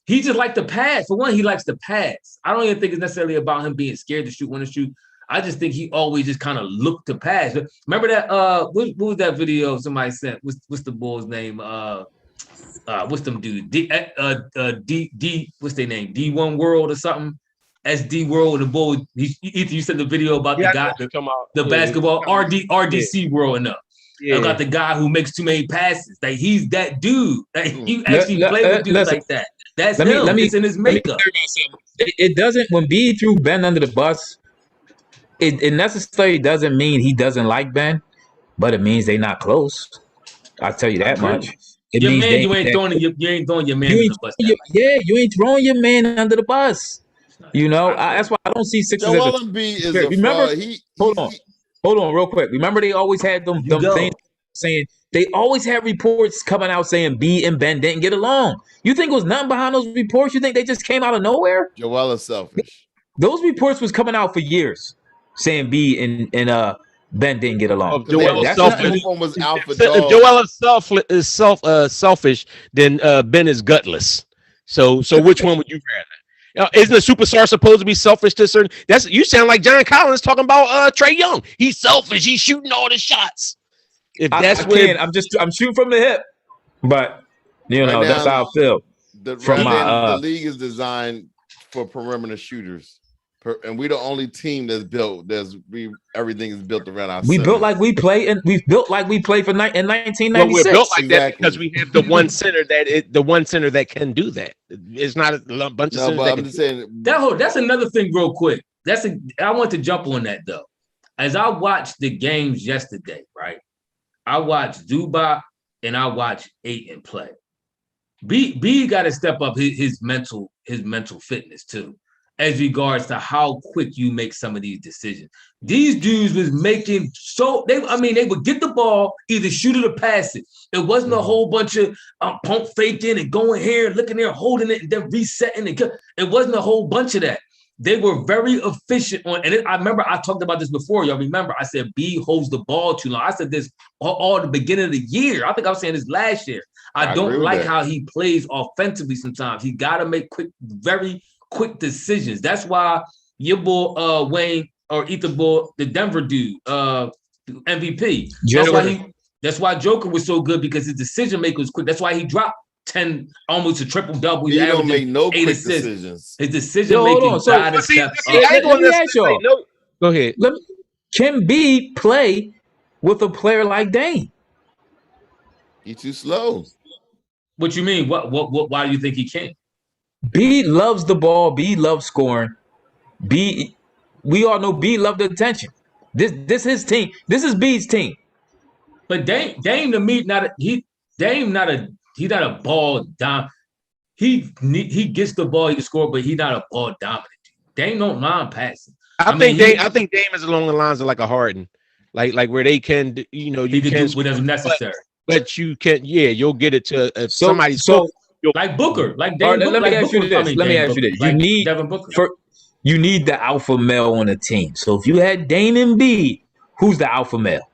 He just likes to pass. For one, he likes to pass. I don't even think it's necessarily about him being scared to shoot, want to shoot. I just think he always just kind of looked to pass. Remember that? What was that video somebody sent? What's the Bulls' name? What's them dude? What's their name? D1 World or something? SD World. The Bulls. You sent the video about the guy, the basketball RDC World enough. Yeah. I got the guy who makes too many passes. Like he's that dude. Like, you actually play with dudes like that. That's him. It's in his makeup. It doesn't. When B threw Ben under the bus. It necessarily doesn't mean he doesn't like Ben, but it means they're not close. I'll tell you that much. It you means ain't throwing your man under the bus. You ain't throwing your man under the bus. You know, that's why I don't see Sixers. Hold on, real quick. Remember, they always had them things saying they always had reports coming out saying B and Ben didn't get along. You think it was nothing behind those reports? You think they just came out of nowhere? Joel is selfish. Those reports was coming out for years. Saying B and Ben didn't get along. Joel is selfish. If Joel is selfish, then Ben is gutless. So which one would you rather? Isn't a superstar supposed to be selfish to certain? You sound like John Collins talking about Trey Young. He's selfish. He's shooting all the shots. If that's I'm shooting from the hip, but you know that's how I feel. The league is designed for perimeter shooters. And we're the only team that's built. Everything is built around our. We built like we play, and we've built like we play for in 1996. Well, we're built like that because we have the one center that can do that. It's not a bunch of centers. But I'm just saying that's another thing, real quick. I want to jump on that though. As I watched the games yesterday, right? I watched Zubac and I watched Ayton play. B got to step up his mental fitness too. as regards to how quick you make some of these decisions. These dudes was making they would get the ball, either shoot it or pass it. It wasn't a whole bunch of pump faking and going here and looking there, holding it, and then resetting. It wasn't a whole bunch of that. They were very efficient on, and I remember I talked about this before. Y'all remember? I said B holds the ball too long. I said this all the beginning of the year. I think I was saying this last year. I don't like how he plays offensively sometimes. He got to make very quick decisions. That's why your boy Wayne or Ethan Bull, the Denver dude, MVP. That's why Joker was so good, because his decision making was quick. That's why he dropped 10, almost a triple double. He don't make no quick decisions. His decision making got to step up. Let me ask y'all. Go ahead. Can B play with a player like Dame? He's too slow. What you mean? What? Why do you think he can't? B loves the ball. B loves scoring. B, we all know B loved the attention. This his team. This is B's team. But Dame to me he's not a ball dominant. He gets the ball, he can score, but he's not a ball dominant. Dame don't mind passing. I think Dame is along the lines of like a Harden, like where they can, you can do whatever's necessary. But you can, you'll get it to if somebody's like Booker, like Dame. Let me ask you this. You need the alpha male on the team. So if you had Dame and B, who's the alpha male?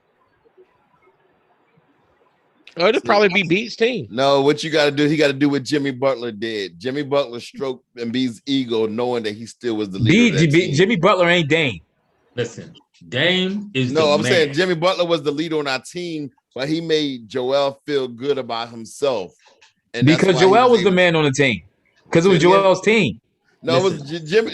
Oh, it'd probably be B's team. No, what you got to do, he got to do what Jimmy Butler did. Jimmy Butler stroked Embiid's ego, knowing that he still was the leader of that team. Jimmy Butler ain't Dame. Listen, Dame is saying Jimmy Butler was the leader on our team, but he made Joel feel good about himself. And because Joel was the man on the team. Because it was Joel's team. No, it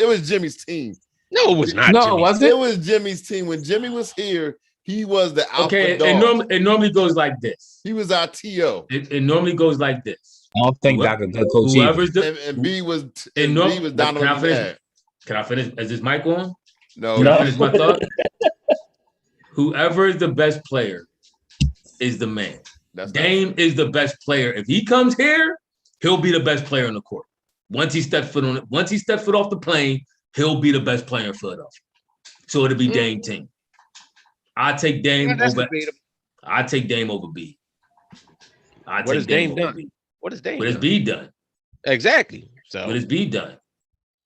was Jimmy's team. No, it was not. No, was it? It was Jimmy's team. When Jimmy was here, he was the alpha dog. It normally goes like this. He was our TO. It normally goes like this. I don't think Dr. Coach. And B was Donovan. Can I finish? Is this mic on? No. Can I finish my thought? Whoever is the best player is the man. Dame is the best player. If he comes here, he'll be the best player on the court. Once he steps foot off the plane, he'll be the best player in Philadelphia. So it'll be Dame team. I take Dame over B. What has Dame done? What has B done? Exactly. So what has B done?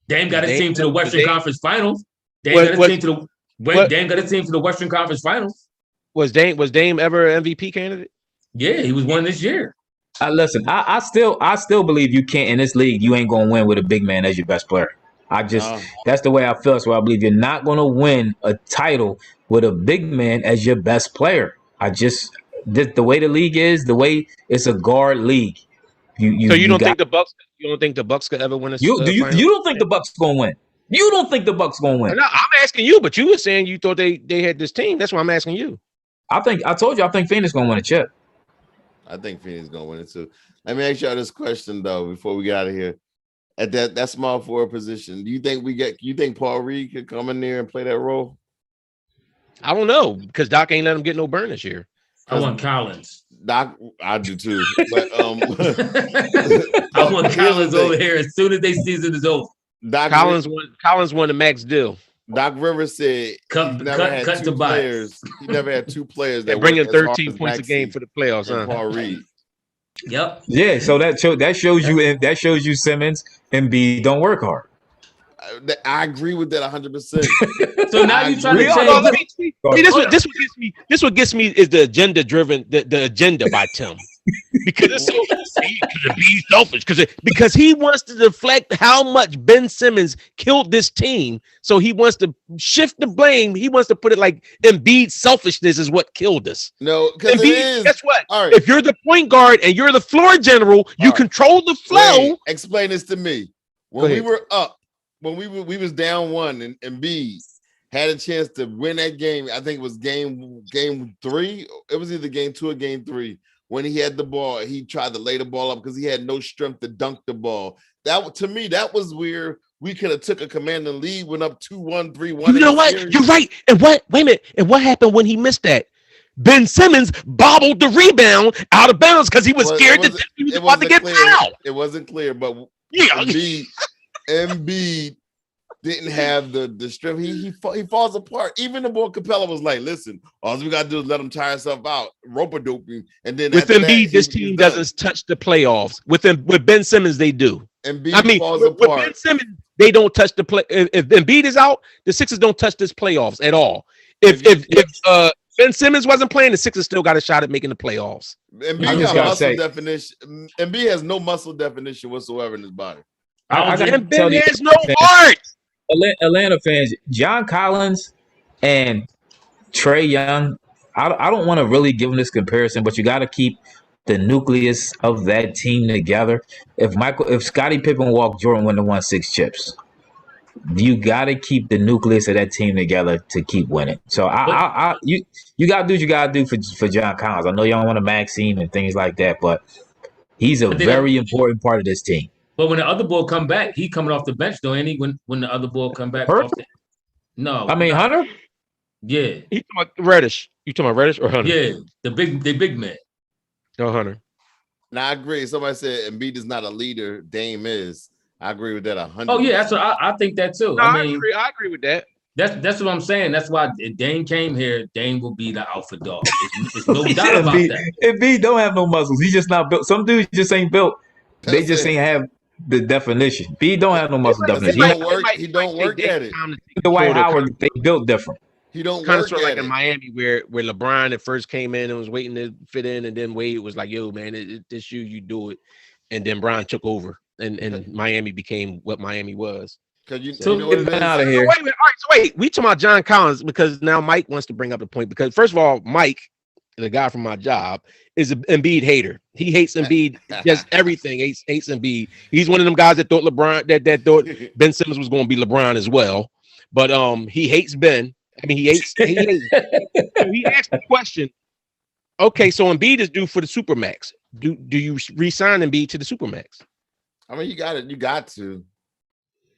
Dame got his team to the Western Conference Finals. Dame got his team to the Western Conference Finals. Was Dame ever an MVP candidate? Yeah, he was one this year. Listen, I still believe you can't in this league. You ain't gonna win with a big man as your best player. That's the way I feel. So I believe you're not gonna win a title with a big man as your best player. The way the league is, the way it's a guard league. You don't think the Bucks could ever win a you don't think the Bucks gonna win? You don't think the Bucks gonna win? No, I'm asking you, but you were saying you thought they had this team. That's why I'm asking you. I told you I think Phoenix gonna win a chip. I think Phoenix gonna win it too. Let me ask y'all this question though before we get out of here. At that small forward position, do you think Paul Reed could come in there and play that role? I don't know, because Doc ain't let him get no burn this year. I want Collins. Doc, I do too. But I want Collins over here as soon as their season is over. Collins won the max deal. Doc Rivers said he never had two players. He never had two players that bring in 13 points a game for the playoffs. Paul Reed. Yep. Yeah. So that shows you Simmons and B don't work hard. I agree with that 100%. So now you're trying to change. This what gets me is the agenda driven, the agenda by Tim. Because it's so to be selfish, because he wants to deflect how much Ben Simmons killed this team. So he wants to shift the blame. He wants to put it like Embiid's selfishness is what killed us. No, because it is. Guess what? All right. If you're the point guard and you're the floor general, you control the flow. Wait, explain this to me. When we were up, when we was down one, and Embiid had a chance to win that game. I think it was game 3. It was either game 2 or game 3. When he had the ball, he tried to lay the ball up because he had no strength to dunk the ball. That, to me, that was where we could have took a commanding lead, went up 2-1, 3-1. You know what? Series. You're right. And wait a minute. And what happened when he missed that? Ben Simmons bobbled the rebound out of bounds because he was scared that he was about to get fouled. It wasn't clear, but yeah. Embiid didn't have the strength. He falls apart. Even the boy Capella was like, "Listen, all we gotta do is let him tire himself out, rope doping, and then with Embiid, this team doesn't touch the playoffs. With Ben Simmons, they do. Embiid falls apart. With Ben Simmons, they don't touch the play. If Embiid is out, the Sixers don't touch this playoffs at all. If Ben Simmons wasn't playing, the Sixers still got a shot at making the playoffs. Embiid got muscle definition. Embiid has no muscle definition whatsoever in his body. And Ben has no heart. Atlanta fans, John Collins and Trey Young, I don't want to really give them this comparison, but you got to keep the nucleus of that team together. If Scottie Pippen walked, Jordan wouldn't have won 6 chips. You got to keep the nucleus of that team together to keep winning. So you got to do what you got to do for John Collins. I know y'all want a Maxine and things like that, but he's a very important part of this team. But when the other boy come back, he coming off the bench, though, ain't he? When the other boy come back, no, I mean Hunter. Yeah, he talking about Reddish. You talking about Reddish or Hunter? Yeah, the big man. No, Hunter. Now I agree. Somebody said Embiid is not a leader. Dame is. I agree with that 100%. Oh yeah, that's what I think that too. No, I agree with that. That's what I'm saying. That's why if Dame came here, Dame will be the alpha dog. It's no doubt about that. Embiid don't have no muscles. He's just not built. Some dudes just ain't built. They just ain't have the definition. Embiid don't have no muscle definition. He don't work at it. Dwight Howard, they built different. He don't kind work of like at in Miami where LeBron at first came in and was waiting to fit in, and then Wade was like, "Yo, man, this you do it," and then Bron took over, and Miami became what Miami was. Because you know what it is? Out of here. All right, so wait. We talking about John Collins because now Mike wants to bring up the point because first of all, Mike, the guy from my job, is an Embiid hater. He hates Embiid, just everything. Hates Embiid. He's one of them guys that thought that thought Ben Simmons was going to be LeBron as well, but he hates Ben. I mean, he hates. So he asked the question. Okay, so Embiid is due for the Supermax. Do you re-sign Embiid to the Supermax? I mean, you got to.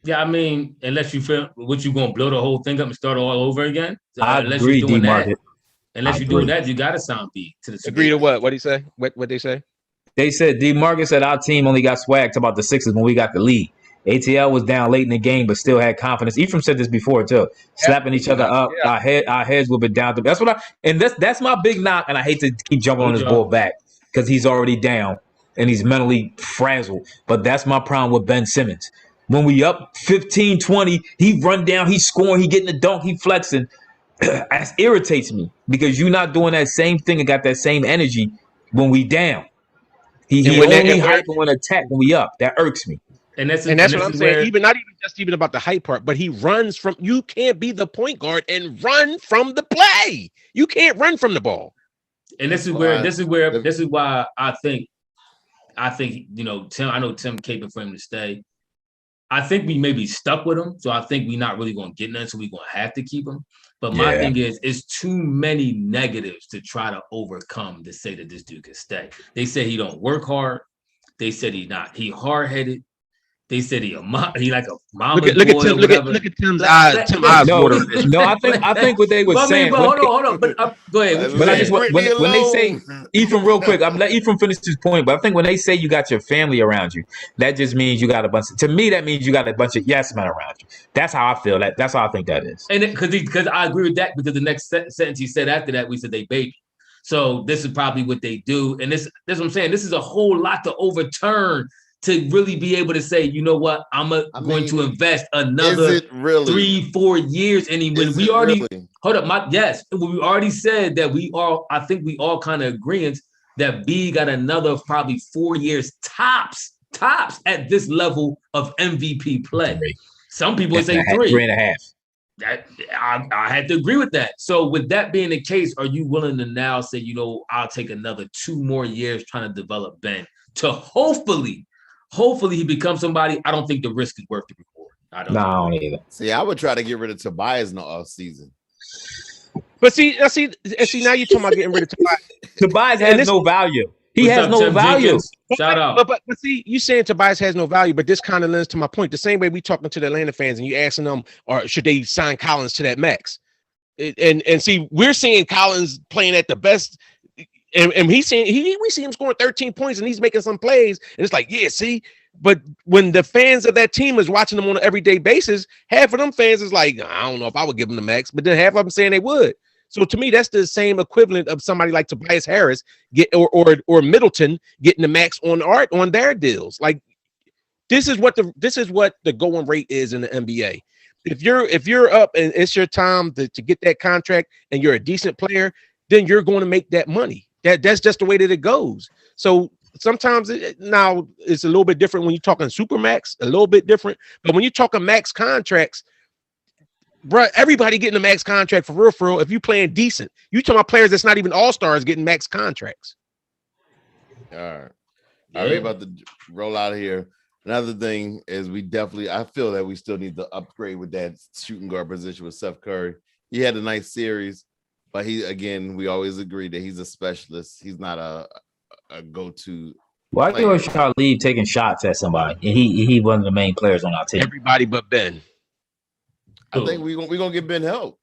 Yeah, I mean, unless you feel what you gonna blow the whole thing up and start all over again. I agree, D-Market. Unless you're doing that, you gotta sign B to the Supermax. Agree to what? What did he say? What they say? They said D-Market said our team only got swag about the Sixers when we got the lead. ATL was down late in the game, but still had confidence. Ephraim said this before too, slapping each other up. Yeah. Our heads will be down. That's what that's my big knock. And I hate to keep jumping on his ball back because he's already down and he's mentally frazzled. But that's my problem with Ben Simmons. When we up 15, 20, he run down, he's scoring, he getting the dunk, he flexing. That irritates me because you're not doing that same thing and got that same energy when we down. He only hyping when attack when we up. That irks me. And that's what I'm saying. Not even about the hype part, but he runs from. You can't be the point guard and run from the play. You can't run from the ball. And this is why I think Tim. I know Tim caping for him to stay. I think we may be stuck with him, so I think we're not really going to get none, so we're going to have to keep him. But my thing is, it's too many negatives to try to overcome to say that this dude can stay. They say he don't work hard. They said he hard-headed. They said he like a mama boy. Look at Tim's eyes. Tim's eyes water. No, I think what they were saying. But hold on. But go ahead. But I just when they say Ephraim real quick, I'm let Ephraim finish his point. But I think when they say you got your family around you, that just means you got a bunch. To me, that means you got a bunch of yes men around you. That's how I feel. That's how I think that is. And because I agree with that because the next sentence he said after that we said they baby. So this is probably what they do, and this what I'm saying. This is a whole lot to overturn. To really be able to say, you know what, I'm going to invest another 3-4 years. And when we already hold up, we already said that I think we all kind of agreeing that B got another probably 4 years tops at this level of MVP play. Some people say 3.5. I had to agree with that. So with that being the case, are you willing to now say, I'll take another 2 more years trying to develop Ben to hopefully he becomes somebody? I don't think the risk is worth the reward. I don't either. See, I would try to get rid of Tobias in the offseason. But see, now you're talking about getting rid of Tobias. Tobias has no value. He has no value. Shout out. But see, you saying Tobias has no value, but this kind of lends to my point. The same way we talking to the Atlanta fans and you asking them, or should they sign Collins to that max? And see, we're seeing Collins playing at the best. and we see him scoring 13 points and he's making some plays, and it's like, yeah, see. But when the fans of that team is watching them on an everyday basis, half of them fans is like, I don't know if I would give them the max, but then half of them saying they would. So to me, that's the same equivalent of somebody like Tobias Harris or Middleton getting the max on their deals. Like this is what the going rate is in the NBA. If you're up and it's your time to get that contract and you're a decent player, then you're going to make that money. That's just the way that it goes. So sometimes now it's a little bit different when you're talking supermax, a little bit different. But when you're talking max contracts, bro, everybody getting a max contract for real. If you playing decent, you talking about players that's not even all-stars getting max contracts. All right. Yeah. Are we about to roll out of here? Another thing is I feel that we still need to upgrade with that shooting guard position with Seth Curry. He had a nice series, but we always agree that he's a specialist. He's not a go-to. Why do you always leave taking shots at somebody? And he one of the main players on our team. Everybody but Ben. I think we're gonna get Ben help.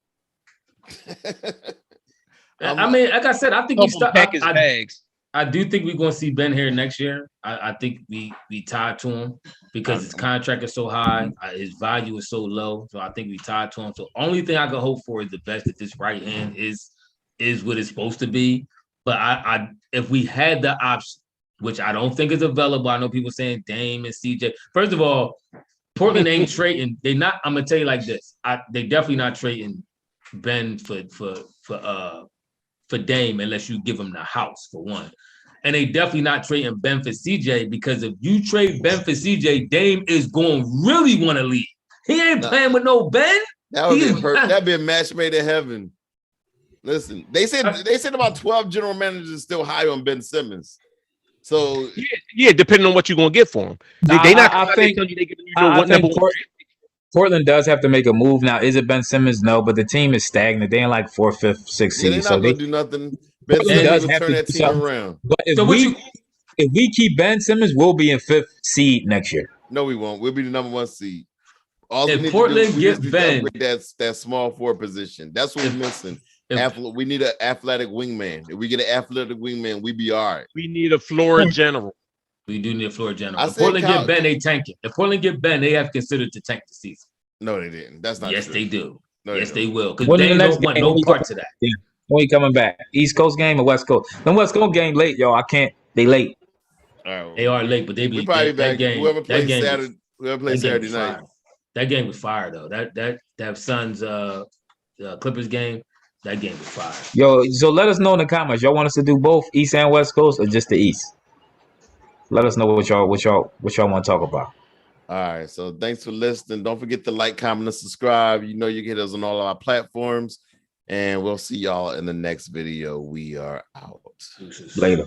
I mean, like I said, I think pack his bags. I do think we're going to see Ben here next year. I think we tied to him because his contract is so high, his value is so low. So I think we tied to him. So only thing I can hope for is the best that this right hand is what it's supposed to be. But if we had the option, which I don't think is available, I know people saying Dame and CJ. First of all, Portland ain't trading. They not. I'm gonna tell you like this. They definitely not trading Ben for Dame unless you give him the house for one. And they definitely not trading Ben for CJ because if you trade Ben for CJ, Dame is going to really want to leave. He ain't playing with no Ben. That'd be a match made in heaven. Listen, they said about 12 general managers still high on Ben Simmons. So yeah, depending on what you're gonna get for him. I think Portland does have to make a move now. Is it Ben Simmons? No, but the team is stagnant. They're in like 4th, 5th, 6th seed. They're not gonna do nothing. Ben Simmons will turn that team around. But if we keep Ben Simmons, we'll be in 5th seed next year. No, we won't. We'll be the number 1 seed. If Portland get Ben, that small forward position. That's what we're missing. We need an athletic wingman. If we get an athletic wingman, we be all right. We need a floor general. We do need a floor general. If Portland get Ben, they tank it. If Portland get Ben, they have considered to tank the season. No, they didn't. That's not yes, true. they do. No, yes, they will. Because they don't want no parts of that. Yeah. When he coming back? East Coast game or West Coast? The West Coast game late, y'all. I can't. They late. They are late, but they be probably that back. Game. Whoever plays Saturday night. That game was fire though. That Suns Clippers game. That game was fire. Yo, so let us know in the comments. Y'all want us to do both East and West Coast or just the East? Let us know what y'all want to talk about. All right. So thanks for listening. Don't forget to like, comment, and subscribe. You know you get us on all of our platforms. And we'll see y'all in the next video. We are out. Later.